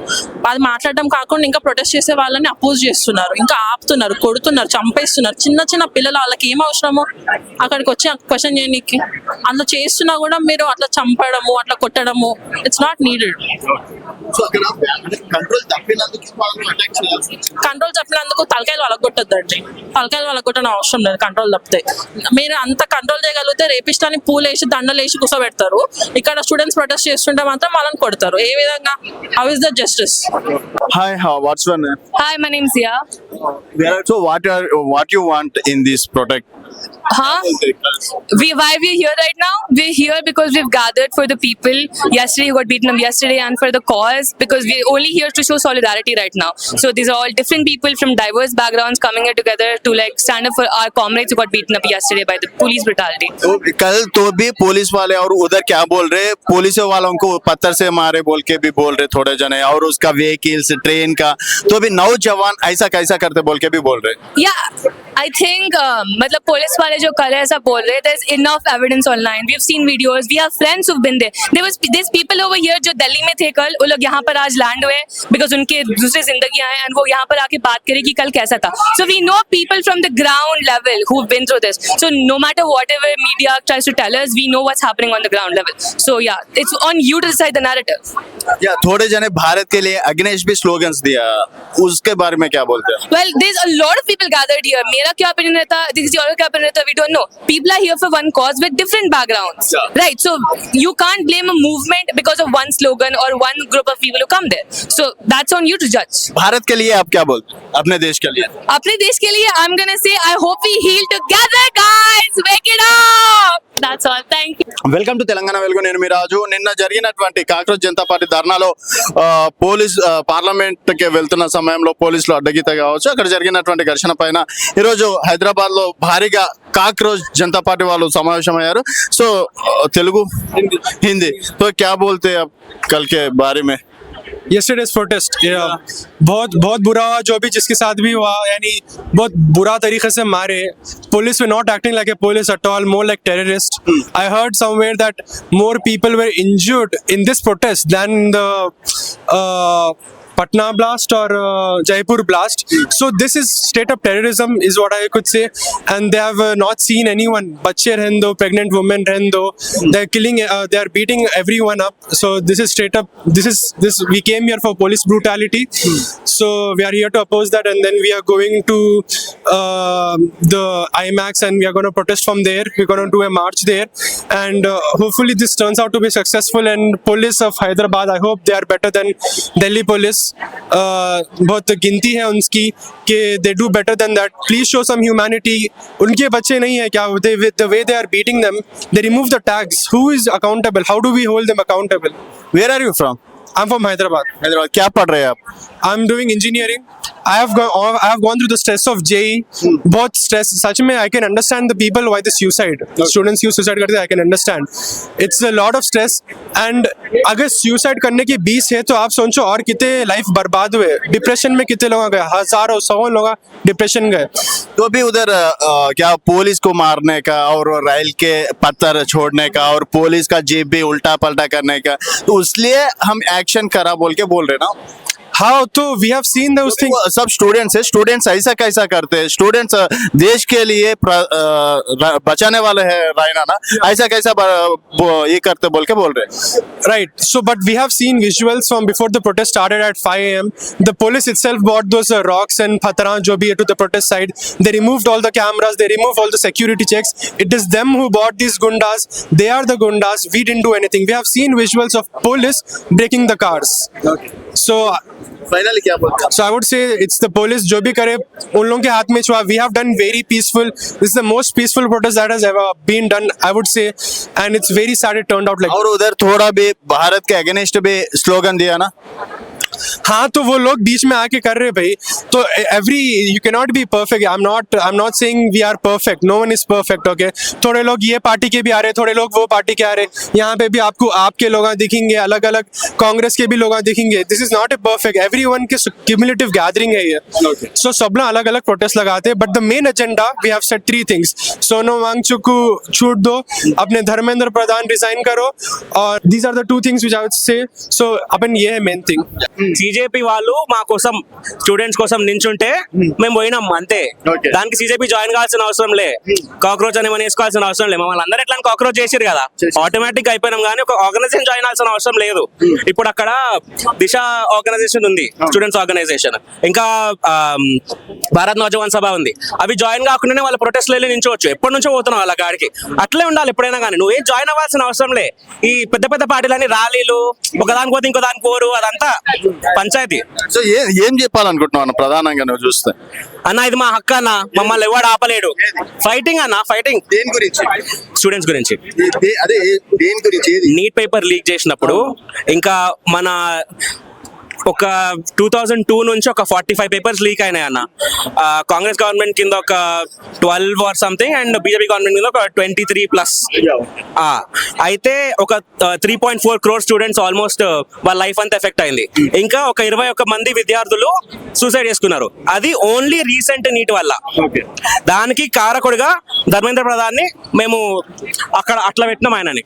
అది మాట్లాడడం కాకుండా ఇంకా ప్రొటెస్ట్ చేసే వాళ్ళని అపోజ్ చేస్తున్నారు, ఇంకా ఆపుతున్నారు, కొడుతున్నారు, చంపేస్తున్నారు. చిన్న చిన్న పిల్లలు, వాళ్ళకి ఏం అవసరమో అక్కడికి వచ్చి క్వశ్చన్ చేయడానికి. అందులో చేస్తున్నా కూడా మీరు అట్లా చంపడము, అట్లా కొట్టడము, ఇట్స్ నాట్ నీడెడ్. కంట్రోల్ తప్పినందుకు తలకాయలు వాళ్ళకొట్టద్దండి. తలకాయలు వాళ్ళకొట్టడం అవసరం లేదు. కంట్రోల్ తప్పితే మీరు అంత కంట్రోల్ చేయగలిగితే రేపిస్టాన్ని పూలేసి దండలేసి కూర్చోబెడతారు. ఇక్కడ స్టూడెంట్స్ ప్రొటెస్ట్ చేస్తుంటే మాత్రం వాళ్ళని కొడతారు. ఏ విధంగా? How is the justice? Hi, what's your name? Hi, my name's Zia. So what you want in this protest? Why we're here right now? We're here because we've gathered for the people. Yesterday you got beaten up yesterday, and for the cause, because we're only here to show solidarity right now. So these are all different people from diverse backgrounds coming here together to like stand up for our comrades who got beaten up yesterday by the police brutality. तो कल तो भी पुलिस वाले और उधर क्या बोल रहे, पुलिस वालों को पत्थर से मारे बोल के भी बोल रहे थोड़े जने, और उसका व्हीकल्स ट्रेन का तो भी नौजवान ऐसा कैसा करते बोल के भी बोल रहे. Yeah, I think मतलब पुलिस वाले जो कर रहे हैं ऐसा बोल रहे, there's enough evidence online. We've seen videos, we have friends who've been there. There's people over here जो दिल्ली में थे कल, वो लोग यहाँ पर आज लैंड हुए because उनके दूसरी जिंदगी हैं, and वो यहाँ पर आके बात करें कि कल कैसा था. So we know people from the ground level who've been through this. So no matter whatever media tries to tell us, we know what's happening on the ground level. So yeah, it's on you to decide the narrative. या थोड़े जने भारत के लिए अग्नेश भी स्लोगन्स दिया, उसके बारे में क्या बोलते हैं? Well, there's a lot of people gathered here. मेरा क्या opinion रहता, this is your क्या opinion रहता, we don't know. People are here for one cause with different backgrounds, right? So you can't blame a movement because of one slogan or one group of people who come there. So that's on you to judge. Bharat के लिए आप क्या बोलते हैं, अपने देश के लिए? अपने देश के लिए I'm gonna say I hope we heal together, guys. Wake it up. That's all. Thank you. Welcome to Telangana Velugu. నేను మీ రాజు. నిన్న జరిగినటువంటి కాక్రోచ్ జనతా పార్టీ ధర్నాలో పోలీస్ పార్లమెంట్ కి వెళ్తున్న సమయంలో పోలీసులు అడ్డగీత కావచ్చు, అక్కడ జరిగినటువంటి ఘర్షణ పైన ఈరోజు హైదరాబాద్ లో భారీగా కాక్రోచ్ జనతా పార్టీ వాళ్ళు సమావేశమయ్యారు. సో తెలుగు హిందీ तो क्या बोलते हैं आप कल के बारे में? yesterday's protest. बहुत बहुत बुरा हुआ जो भी जिसके साथ भी हुआ, यानी बहुत बुरा तरीके से मारे. Police were not acting like a police at all, more like terrorists. I heard somewhere that more people were injured in this protest than the Patna blast or Jaipur blast. So this is straight up terrorism is what I could say, and they have not seen anyone. Bachche rehndo, pregnant women rehndo, they're killing, they are beating everyone up. So this is straight up, this we came here for police brutality. So we are here to oppose that, and then we are going to the IMAX, and we are going to protest from there. We're going to do a march there, and hopefully this turns out to be successful. And police of Hyderabad, I hope they are better than Delhi police. बहुत गिनती है उनकी कि they do better than that. Please show some humanity. उनके बच्चे नहीं है क्या? The way they are beating them, they remove the tags. Who is accountable? How do we hold them accountable? Where are you from? I'm from Hyderabad. Hyderabad. क्या पढ़ रहे हैं आप? I'm doing engineering. I have gone through the stress of JEE. बहुत stress. सच में I can understand the people why they suicide. Students क्यों suicide करते हैं, I can understand. It's a lot of stress. And अगर suicide करने की 20 है तो आप सोचो और कितने लाइफ बर्बाद हुए. डिप्रेशन में कितने लोग गए, हजारों सौ लोग डिप्रेशन गए. तो भी उधर क्या पुलिस को मारने का और रेल के पत्थर छोड़ने का और पुलिस का जीप भी उल्टा पलटा करने का, तो इसलिए हम एक्शन करा बोल के बोल रहे ना. हाँ, तो we have seen those things. सब स्टूडेंट्स है, स्टूडेंट्स ऐसा कैसा करते हैं, स्टूडेंट्स देश के लिए बचाने वाले हैं रायना ना, ऐसा कैसा ये करते बोल के बोल रहे. Right. So, but we have seen visuals from before the protest started at 5 a.m. The police itself brought those rocks and pataran jo bhi to the protest side. They removed all the cameras. They removed all the security checks. It is them who bought these gundas. They are the gundas. We didn't do anything. We have seen visuals of police breaking the cars. Okay. So, finally क्या बोलते हैं? so I would say it's the police जो भी करे उन लोगों के हाथ में छुआ. We have done very peaceful. This is the most peaceful protest that has ever been done, I would say, and it's very sad it turned out like. और उधर थोड़ा भी भारत के अगेंस्ट भी स्लोगन दिया ना. हाँ, तो वो लोग बीच में आके कर रहे भाई. तो every you can not be perfect. I am not saying we are perfect. No one is perfect. Okay, थोड़े लोग ये पार्टी के भी आ रहे, थोड़े लोग वो पार्टी के आ रहे. यहाँ पे भी आपको आपके लोग दिखेंगे, अलग अलग कांग्रेस के भी लोग दिखेंगे. This is not a perfect. Everyone के क्यूमुलेटिव गैदरिंग है ये. सो सब लोग अलग अलग प्रोटेस्ट लगाते हैं, but the main agenda we have set 3 things. Sonam Wangchuk को छूट दो, अपने धर्मेंद्र प्रधान रिजाइन करो, और these are the 2 things which I would say. So अपन ये है मेन थिंग. సిజేపీ వాళ్ళు మా కోసం స్టూడెంట్స్ కోసం నించుంటే మేము పోయినాం అంతే. Okay. దానికి సిజేపీ జాయిన్ కావాల్సిన అవసరం లే, కాక్రోచ్ అని మనం వేసుకోవాల్సిన అవసరం లేదు. మమ్మల్ని అందరూ ఎట్లా కాక్రోచ్ చేసిరు కదా, ఆటోమేటిక్ అయిపోయినాం. కానీ ఒక ఆర్గనైజేషన్ జాయిన్ అవ్వాల్సిన అవసరం లేదు. ఇప్పుడు అక్కడ దిశ ఆర్గనైజేషన్ ఉంది, స్టూడెంట్స్ ఆర్గనైజేషన్, ఇంకా భారత్ నౌజవాన్ సభ ఉంది. అవి జాయిన్ కాకుండానే వాళ్ళ ప్రొటెస్ట్ వెళ్ళి నించోవచ్చు. ఎప్పటి నుంచో పోతున్నాం వాళ్ళ గాడికి. అట్లే ఉండాలి ఎప్పుడైనా కానీ. నువ్వేం జాయిన్ అవ్వాల్సిన అవసరం లే. ఈ పెద్ద పెద్ద పార్టీలని ర్యాలీలు, ఒకదానికి పోతే ఇంకో దానికి పోరు, అదంతా పంచాయతీ. సో ఏం చెప్పాలనుకుంటున్నావు అన్న ప్రధానంగా నువ్వు చూస్తే? అన్న ఇది మా హక్కు అన్న, మమ్మల్ని ఎవడు ఆపలేడు. ఫైటింగ్ అన్న, ఫైటింగ్. దేని గురించి? స్టూడెంట్స్ గురించి. అదే దేని గురించి? నీట్ పేపర్ లీక్ చేసినప్పుడు ఇంకా మన ఒక 2002 నుంచి ఒక 45 పేపర్స్ లీక్ అయినాయి అన్న. కాంగ్రెస్ గవర్నమెంట్ కింద ఒక 12 or something, and BJP government కింద ఒక 23+. అయితే ఒక 3.4 crore స్టూడెంట్స్ ఆల్మోస్ట్ వాళ్ళ లైఫ్ అంతా ఎఫెక్ట్ అయింది. ఇంకా ఒక 21 మంది విద్యార్థులు సూసైడ్ చేసుకున్నారు. అది ఓన్లీ రీసెంట్ నీట్ వల్ల. దానికి కారకుడిగా ధర్మేంద్ర ప్రధాన్ని మేము అక్కడ అట్లా పెట్టినాం. ఆయనని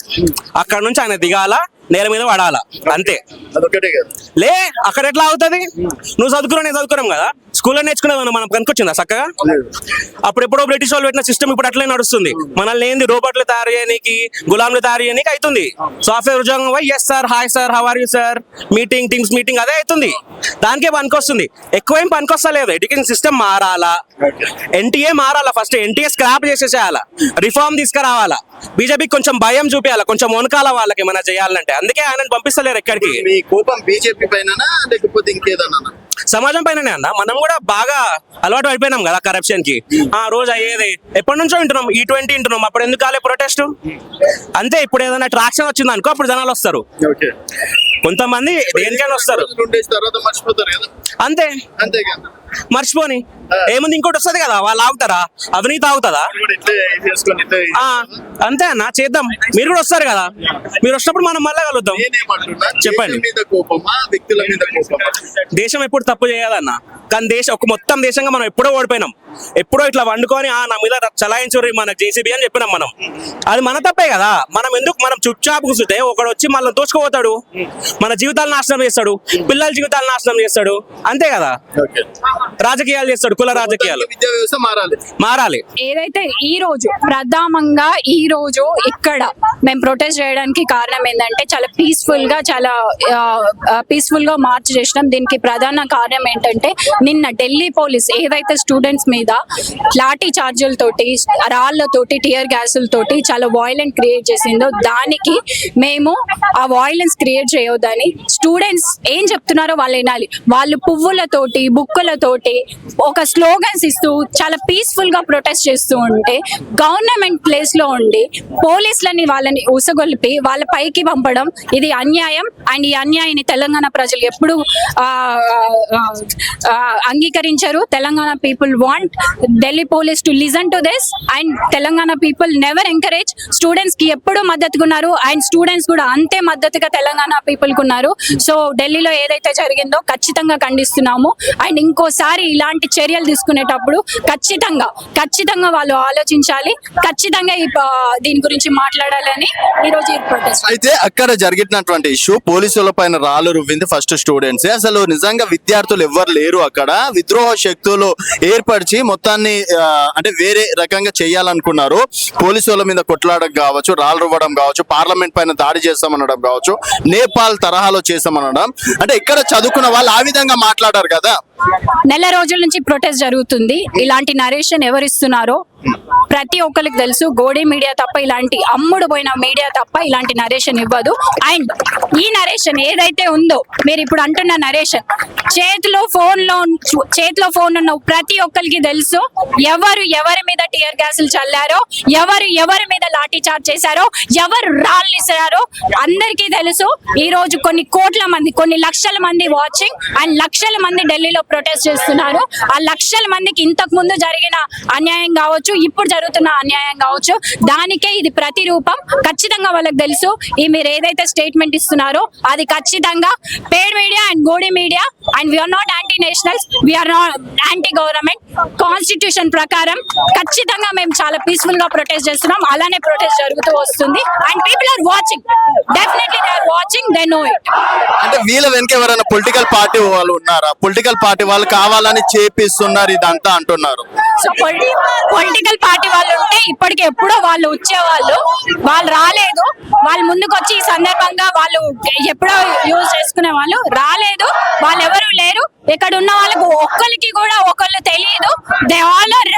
అక్కడ నుంచి ఆయన దిగాల, నేల మీద పడాలా అంతే. లే అక్కడ ఎట్లా అవుతుంది? నువ్వు చదువుకున్నా, నేను చదువుకున్నాం కదా, స్కూల్లో నేర్చుకునేది మనం కనుకొచ్చిందా చక్కగా? అప్పుడు ఎప్పుడో బ్రిటిష్ వాళ్ళు పెట్టిన సిస్టమ్ ఇప్పుడు అట్లే నడుస్తుంది. మనల్ని ఏంది రోబోట్లు తయారు చేయడానికి, గులాంలు తయారు చేయడానికి అవుతుంది. సాఫ్ట్వేర్ ఉద్యోగం పోయి yes sir, hi sir, how are you sir, meeting, Teams meeting, అదే అవుతుంది. దానికే పనికొస్తుంది. ఎక్కువేం పనికొస్తలేదు. ఎడ్యుకేషన్ సిస్టమ్ మారాలా, ఎన్టీఏ మారాలా. ఫస్ట్ ఎన్టీఏ స్క్రాప్ చేసేసేయాలా, రిఫార్మ్ తీసుకురావాలా. బీజేపీకి కొంచెం భయం చూపించాలా, కొంచెం వనకాల వాళ్ళకి ఏమైనా చేయాలంటే. అందుకే ఆయన పంపిస్తలేరు ఎక్కడికి. మీ కోపం బీజేపీ పైన లేకపోతే ఇంకేదన్నా? సమాజం పైననే అన్న. మనం కూడా బాగా అలవాటు అయిపోయినాం కదా కరప్షన్ కి. ఆ రోజు అయ్యేది ఎప్పటి నుంచో వింటున్నాం, E20 వింటున్నాం. అప్పుడు ఎందుకు కాలే ప్రొటెస్ట్? అంతే. ఇప్పుడు ఏదైనా ట్రాక్షన్ వచ్చింది అనుకో, అప్పుడు జనాలు వస్తారు. కొంతమంది దేనికైనా వస్తారు, ఉండేసి తర్వాత మర్చిపోతారు కదా, అంతే. అంతే కదా. మర్చిపోని ఏముంది, ఇంకోటి వస్తుంది కదా, వాళ్ళు ఆగుతారా? అవినీతి ఆగుతుందా? ఇప్పుడు ఇట్లే చేసుకొని ఇట్లే ఆ, అంతే అన్న, చేద్దాం. మీరు కూడా వస్తారు కదా, మీరు వచ్చినప్పుడు మనం మళ్ళీ కలుద్దాం. నేనేమంటున్నా, చెప్పండి. దేశం మీద కోపమా వ్యక్తుల మీద కోపమా? దేశం ఎప్పుడు తప్పు చేయదన్న, కానీ ఒక మొత్తం దేశంగా మనం ఎప్పుడో ఓడిపోయినాం. ఎప్పుడో ఇట్లా వండుకొని నా మీద చలాయించుర్రి మన జేసీబీ అని చెప్పినాం మనం. అది మన తప్పే కదా. మనం ఎందుకు మనం చుప్చాపు కూర్చుంటే ఒకడు వచ్చి మళ్ళీ దోచుకుపోతాడు, మన జీవితాలు నాశనం చేస్తాడు, పిల్లల జీవితాలు నాశనం చేస్తాడు, అంతే కదా. రాజకీయాలు చేస్తాడు, కుల రాజకీయాలు. విద్యా వ్యవస్థ మారాలి. ఏదైతే ఈ రోజు ప్రధానంగా ఈ రోజు ఇక్కడ మేము ప్రొటెస్ట్ చేయడానికి కారణం ఏంటంటే చాలా పీస్ఫుల్ గా మార్చ్ చేసినాం. దీనికి ప్రధాన కారణం ఏంటంటే నిన్న ఢిల్లీ పోలీస్ ఏదైతే స్టూడెంట్స్ మీద లాఠీ చార్జీలతోటి, రాళ్లతోటి, టియర్ గ్యాసులతోటి చాలా వాయిలెంట్ క్రియేట్ చేసిందో, దానికి మేము ఆ వాయిలెన్స్ క్రియేట్ చేయొద్దని స్టూడెంట్స్ ఏం చెప్తున్నారో వాళ్ళు వినాలి. వాళ్ళు పువ్వులతోటి, బుక్కులతోటి ఒక స్లోగన్స్ ఇస్తూ చాలా పీస్ఫుల్ గా ప్రొటెస్ట్ చేస్తూ ఉంటే గవర్నమెంట్ ప్లేస్ లో ఉండి పోలీసులని వాళ్ళని ఉసగొల్పి వాళ్ళ పైకి పంపడం ఇది అన్యాయం. అండ్ ఈ అన్యాయాన్ని తెలంగాణ ప్రజలు ఎప్పుడు అంగీకరించారు. Telangana people want Delhi police to listen to this and Telangana people never encourage. Students కి ఎప్పుడు మద్దతుగా ఉన్నారు అండ్ స్టూడెంట్స్ కూడా అంతే మద్దతుగా తెలంగాణ పీపుల్ కు ఉన్నారు. సో ఢిల్లీలో ఏదైతే జరిగిందో ఖచ్చితంగా ఖండిస్తున్నాము. అండ్ ఇంకోసారి ఇలాంటి చర్యలు తీసుకునేటప్పుడు ఖచ్చితంగా వాళ్ళు ఆలోచించాలి, ఖచ్చితంగా దీని గురించి మాట్లాడాలని ఈరోజు ఈ ప్రొటెస్ట్. అయితే అక్కడ జరిగినటువంటి ఇష్యూ పోలీసుల పైన రాళ్ళు రువ్వింది ఫస్ట్ స్టూడెంట్స్. అసలు నిజంగా విద్యార్థులు ఎవ్వరు లేరు అక్కడ. విద్రోహ శక్తులు ఏర్పరిచి మొత్తాన్ని అంటే వేరే రకంగా చేయాలనుకున్నారు. పోలీసుల మీద కొట్లాడడం కావచ్చు, రాళ్ళు రువ్వడం కావచ్చు, పార్లమెంట్ పైన దాడి చేస్తామనడం కావచ్చు, నేపాల్ తరహాలో చేస్తామనడం. అంటే ఇక్కడ చదువుకున్న వాళ్ళు ఆ విధంగా మాట్లాడారు కదా. నెల రోజుల నుంచి ప్రొటెస్ట్ జరుగుతుంది. ఇలాంటి నరేషన్ ఎవరిస్తున్నారో ప్రతి ఒక్కరికి తెలుసు. గోడీ మీడియా తప్ప, ఇలాంటి అమ్ముడు పోయిన మీడియా తప్ప ఇలాంటి నరేషన్ ఇవ్వదు. అండ్ ఈ నరేషన్ ఏదైతే ఉందో, మీరు ఇప్పుడు అంటున్న నరేషన్, చేతిలో ఫోన్ ఉన్న ప్రతి ఒక్కరికి తెలుసు ఎవరి మీద టియర్ గ్యాసులు చల్లారో, ఎవరి మీద లాఠీ చార్జ్ చేశారో, ఎవరు రాళ్ళు ఇస్తారో అందరికీ తెలుసు. ఈ రోజు కొన్ని కోట్ల మంది, కొన్ని లక్షల మంది వాచింగ్ అండ్ లక్షల మంది ఢిల్లీలో ప్రొటెస్ట్ చేస్తున్నారు. ఆ లక్షల మందికి ఇంతకు ముందు జరిగిన అన్యాయం కావచ్చు, ఇప్పుడు జరుగుతున్న అన్యాయం కావచ్చు, దానికే ఇది ప్రతిరూపం. ఖచ్చితంగా వాళ్ళకి తెలుసు. ఈ మీరు ఏదైతే స్టేట్మెంట్ ఇస్తున్నారో అది ఖచ్చితంగా paid media and godi media. And we are not anti nationals, we are not anti government. Constitution ప్రకారం ఖచ్చితంగా మేము చాలా పీస్ఫుల్ గా ప్రొటెస్ట్ చేస్తున్నాం. అలానే ప్రొటెస్ట్ జరుగుతూ వస్తుంది. And people are watching, definitely they are watching, they know it. అంటే వీళ్ళ వెనక ఎవరైనా పొలిటికల్ పార్టీ వాళ్ళు ఉన్నారా? పొలిటికల్ పార్టీ వాళ్ళు కావాలని చేపిస్తున్నారు ఇదంతా అంటున్నారు. సో పొలిటికల్ పార్టీ వాళ్ళు ఉంటే ఇప్పటికి ఎప్పుడో వాళ్ళు వచ్చేవాళ్ళు. వాళ్ళు రాలేదు. వాళ్ళు ముందుకు వచ్చి ఈ సందర్భంగా వాళ్ళు ఎప్పుడో యూజ్ చేసుకునే వాళ్ళు రాలేదు. వాళ్ళు ఎవరు లేరు. ఇక్కడ ఉన్న వాళ్ళకు ఒక్కరికి కూడా ఒకళ్ళు తెలియదు. They all are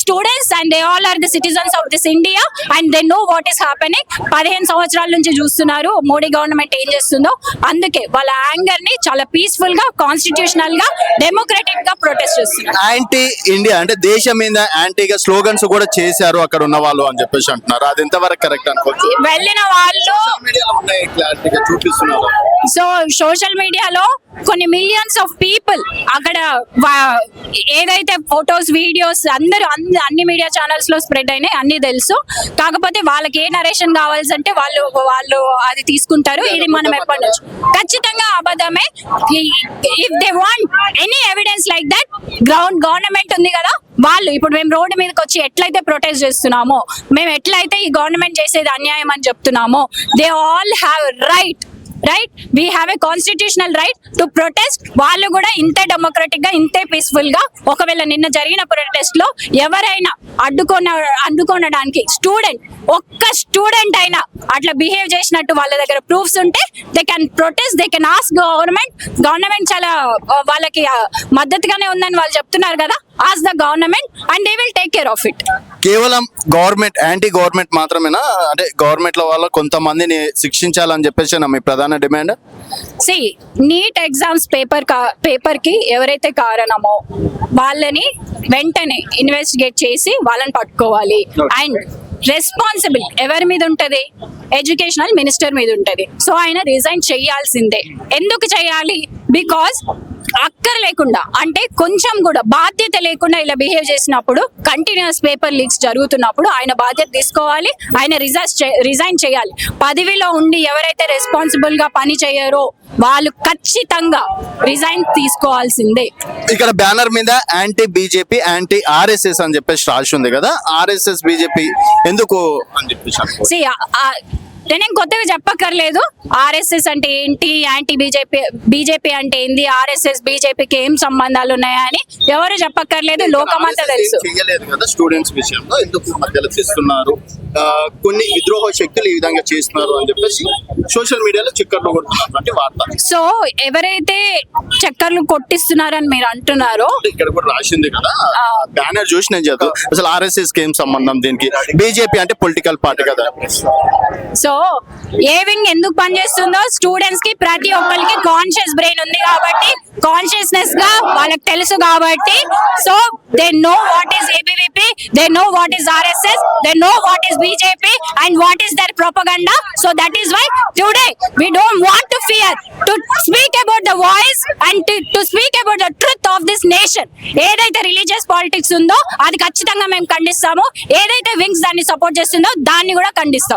students and they all are the citizens of this India and they know what is happening. 15 సంవత్సరాల నుంచి చూస్తున్నారు మోడీ గవర్నమెంట్ ఏం చేస్తుందో. అందుకే వాళ్ళ యాంగర్ ని చాలా పీస్ఫుల్ గా, కాన్స్టిట్యూషనల్ గా, డెమోక్రటిక్ గా ప్రొటెస్ట్ చేస్తున్నారు. యాంటీ ఇండియా అంటే దేశం మీద యాంటీగా స్లోగన్స్ కూడా చేశారు అక్కడ ఉన్న వాళ్ళు అని చెప్పేసి అంటున్నారు. అది ఎంతవరకు కరెక్ట్ అనుకోవచ్చు? వెళ్ళిన వాళ్ళు క్లారిటీగా చూపిస్తున్నారు. సో సోషల్ మీడియాలో కొన్ని మిలియన్స్ ఆఫ్ పీపుల్ అక్కడ ఏదైతే ఫొటోస్, వీడియోస్ అందరూ అన్ని మీడియా ఛానల్స్ లో స్ప్రెడ్ అయినాయి, అన్ని తెలుసు. కాకపోతే వాళ్ళకి ఏ నరేషన్ కావాల్సింటే వాళ్ళు అది తీసుకుంటారు. ఇది మనం ఎప్పటి నుంచి ఖచ్చితంగా అబద్ధమే. If they want any evidence like that, government ఉంది కదా, వాళ్ళు ఇప్పుడు మేము రోడ్డు మీదకి వచ్చి ఎట్లయితే ప్రొటెస్ట్ చేస్తున్నామో, మేము ఎట్లయితే ఈ గవర్నమెంట్ చేసేది అన్యాయం అని చెప్తున్నామో, they all have right, we have a constitutional right to protest. వాళ్ళు కూడా ఇంతే డెమోక్రటిక్ గా, ఇంతే పీస్ఫుల్ గా, ఒకవేళ నిన్న జరిగిన ప్రొటెస్ట్ లో ఎవరైనా అడ్డుకోనడానికి ఒక్క స్టూడెంట్ అయినా అట్లా బిహేవ్ చేసినట్టు వాళ్ళ దగ్గర ప్రూఫ్స్ ఉంటే they can protest, they can ask government చాలా వాళ్ళకి మద్దతుగానే ఉందని వాళ్ళు చెప్తున్నారు కదా. Ask the government and they will take care of it. కేవలం గవర్నమెంట్ యాంటీ గవర్నమెంట్ మాత్రమేనా? అంటే గవర్నమెంట్ లో వాళ్ళ కొంతమందిని శిక్షించాలని చెప్పేసి మీ ప్రధాన డిమాండ్? నీట్ ఎగ్జామ్స్ పేపర్ కి ఎవరైతే కారణమో వాళ్ళని వెంటనే ఇన్వెస్టిగేట్ చేసి వాళ్ళని పట్టుకోవాలి. అండ్ రెస్పాన్సిబుల్ ఎవరి మీద ఉంటది? ఎడ్యుకేషనల్ మినిస్టర్ మీద ఉంటది. సో ఆయన రిజైన్ చేయాల్సిందే. ఎందుకు చేయాలి? బికాస్ అక్కర్లేకుండా అంటే కొంచెం కూడా బాధ్యత లేకుండా ఇలా బిహేవ్ చేసినప్పుడు, కంటిన్యూస్ పేపర్ లీక్స్ జరుగుతున్నప్పుడు ఆయన బాధ్యత తీసుకోవాలి. ఆయన రిజైన్ చేయాలి. పదవిలో ఉండి ఎవరైతే రెస్పాన్సిబుల్ గా పని చేయరో వాళ్ళు ఖచ్చితంగా రిజైన్ తీసుకోవాల్సిందే. ఇక్కడ బ్యానర్ మీద యాంటీ బీజేపీ యాంటీ ఆర్ఎస్ఎస్ అని చెప్పేసి రాసి ఉంది కదా, ఆర్ఎస్ఎస్ బీజేపీ ఎందుకు అని చెప్పేసి అనుకో. See, నేనేం కొత్తగా చెప్పక్కర్లేదు. ఆర్ఎస్ఎస్ అంటే ఏంటి, యాంటీ బీజేపీ అంటే ఏంది, ఆర్ఎస్ఎస్ బీజేపీకి ఏం సంబంధాలు ఉన్నాయని ఎవరు చెప్పక్కర్లేదు, లోకమంతా తెలుసు. చేయలేదు కదా స్టూడెంట్స్ విషయంలో, ఎందుకు మధ్యలో చేస్తున్నారు, కొన్ని విద్రోహ శక్తులు ఈ విధంగా చేస్తున్నారు అని చెప్పేసి సోషల్ మీడియాలో చక్కర్లు కొడుతున్నటువంటి వార్త. సో ఎవరైతే చక్కర్లు కొట్టిస్తున్నారని మీరు అంటున్నారో, ఇక్కడ కూడా రాసింది కదా బ్యానర్ చూసి నేను చదువు, అసలు ఆర్ఎస్ఎస్ కి ఏం సంబంధం దీనికి, బీజేపీ అంటే పొలిటికల్ పార్టీ కదా. సో ఏ వింగ్ ఎందుకు పనిచేస్తుందో స్టూడెంట్స్ కి ప్రతి ఒక్కరికి కాన్షియస్ బ్రెయిన్ ఉంది కాబట్టి, కాన్షియస్నెస్ గా వాళ్ళకి తెలుసు కాబట్టి, so they know what is ABVP, they know what is RSS, they know what is BJP and what is their propaganda. So that is why today we don't want to fear to speak about the voice and to speak about the truth of this nation. ఏదైతే రిలీజియస్ పాలిటిక్స్ ఉందో అది ఖచ్చితంగా మేము ఖండిస్తాము. ఏదైతే వింగ్స్ దాన్ని సపోర్ట్ చేస్తుందో దాన్ని కూడా ఖండిస్తాం.